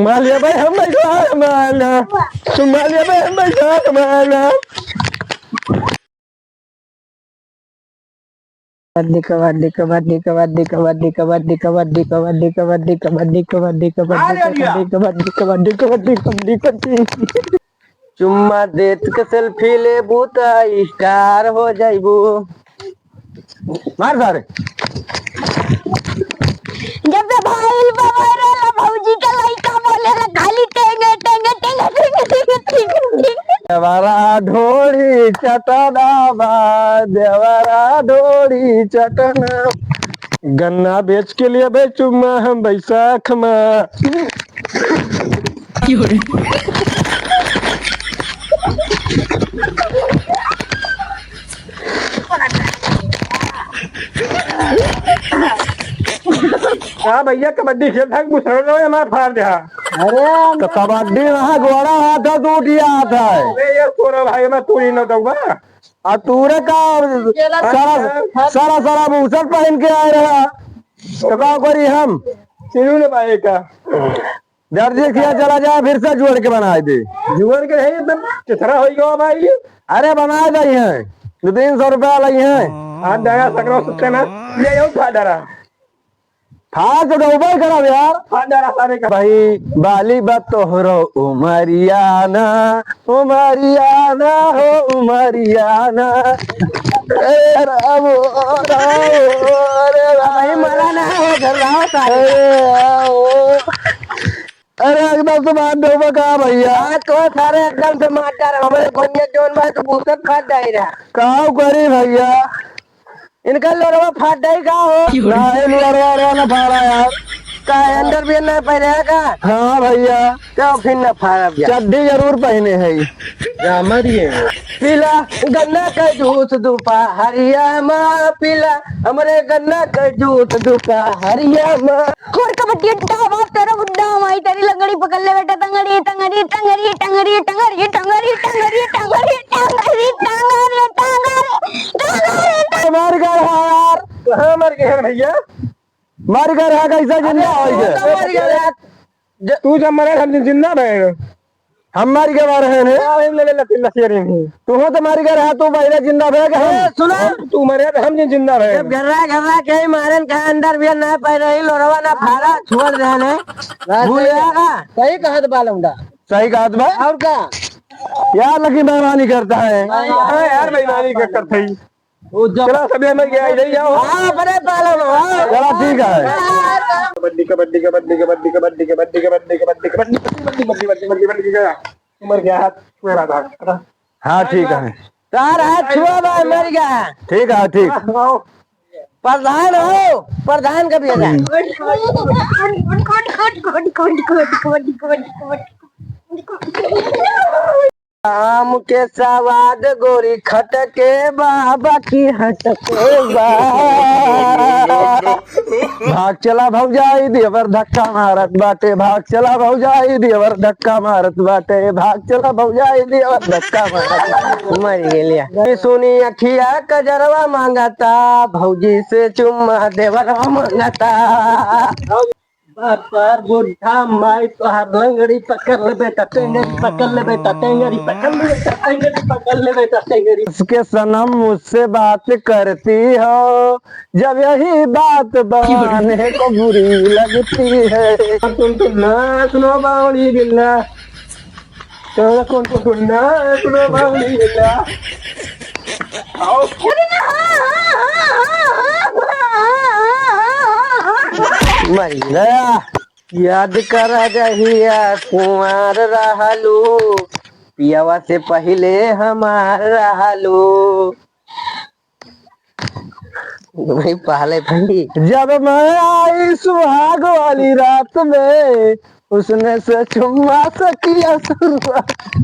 मालिया भाई हम बैठा माला मालिया भाई हम बैठा माला कबड्डी कबड्डी कबड्डी कबड्डी कबड्डी कबड्डी कबड्डी कबड्डी कबड्डी कबड्डी कबड्डी कबड्डी कबड्डी कबड्डी कबड्डी कबड्डी कबड्डी चुम्मा देत के सेल्फी ले बूता स्टार हो जाइबू मार सारे जब से भाई वायरल भौजी का लड़का बोले ना खाली टेंगे टेंगे टेंगे टेंगे टेंगे देवरा ढोड़ी चटना बा देवरा ढोड़ी चटना गन्ना बेच के लिए बेचूंगा हम बैसाख में हाँ भैया कबड्डी खेलता है हमारा फाड़ दिया अरे तो कबड्डी वहाँ घोड़ा हाथ है टूट गया था ये पूरा भाई मैं तूरी न दूंगा और तूरे का सारा सारा सारा मूसर पहन के आए रहा तो क्या करी हम सिरू ने भाई का दर्जी किया चला जाए फिर से जोड़ के बनाए दे जोड़ के है एकदम कितना होगा भाई अरे बनाए दे हैं 300 रुपया लगी है आज डरा सकरो सुते ना ये यो खा डरा हाँ तो डूबा करा यार हाँ डरा सारे का भाई बाली बात तो हो उमरियाना उमरियाना हो उमरियाना अरे रामो रामो अरे भाई मरा ना हो अरे एकदम से मार डूबा कहा भैया तो सारे एकदम से मार हमारे कोन्या जोन भाई तो भूसत फाट जाए रहा कहा करी भैया इनका लोरवा फाट जाए का हो ना फाड़ा यार का अंदर भी ना पहने का हाँ भैया तो फिर ना फाड़ा चड्डी जरूर पहने है पीला गन्ना का जूस दोपहरिया माँ पीला हमारे गन्ना का जूस दोपहरिया माँ और कबड्डी डावा तेरा गुड्डा माई तेरी लंगड़ी पकड़ ले बेटा टंगड़ी टंगड़ी टंगड़ी टंगड़ी टंगड़ी टंगड़ी टंगड़ी टंगड़ी टंगड़ी टंगड़ी टंगड़ी मार कर यार कहाँ मर गए भैया मार कर कैसा जिंदा हो तू जब मरे हम जिंदा रहे हम मार के मारे हैं तू हो तो मार कर तू पहले जिंदा रहे सुना तू मरे हम जिंदा रहे जब घर्रा के मारन का अंदर भी ना पै रही लोरवा ना फाड़ा छोड़ देने भूल जाएगा सही कहत बालमुंडा सही कहत भाई और क्या यार लकी मेहरबानी करता है यार मेहरबानी करता है चला सभी हमें गया इधर जाओ हां बड़े पालो चला ठीक है कबड्डी कबड्डी कबड्डी कबड्डी कबड्डी कबड्डी कबड्डी कबड्डी कबड्डी कबड्डी कबड्डी का उमर गया हाथ मेरा था हाँ ठीक है तार हाथ छुआ भाई मर गया ठीक है ठीक प्रधान हो प्रधान का भी है आम के सवाद गोरी खटके बाबा की हटके भाग चला भौजाई देवर धक्का मारत बाटे भाग चला भौजाई देवर धक्का मारत बाटे भाग चला भौजाई देवर धक्का मारत मर गया सुनी अखिया कजरवा मांगता भौजी से चुम्मा देवरवा मांगता पर बुढ़ा माई तो हर लंगड़ी पकड़ ले बेटा टेंगरी पकड़ ले बेटा टेंगरी पकड़ ले बेटा टेंगरी पकड़ ले बेटा टेंगरी उसके सनम मुझसे बात करती हो जब यही बात बनाने को बुरी लगती है तुम तो ना सुनो बावली गिल्ला तो कौन ना सुनो बावली गिल्ला मर गया याद कर रहिया कुंवर रहलू पियावा से पहले हमार रहलू पहले भाई जब मैं आई सुहाग वाली रात में उसने से चुम्मा से किया शुरुआत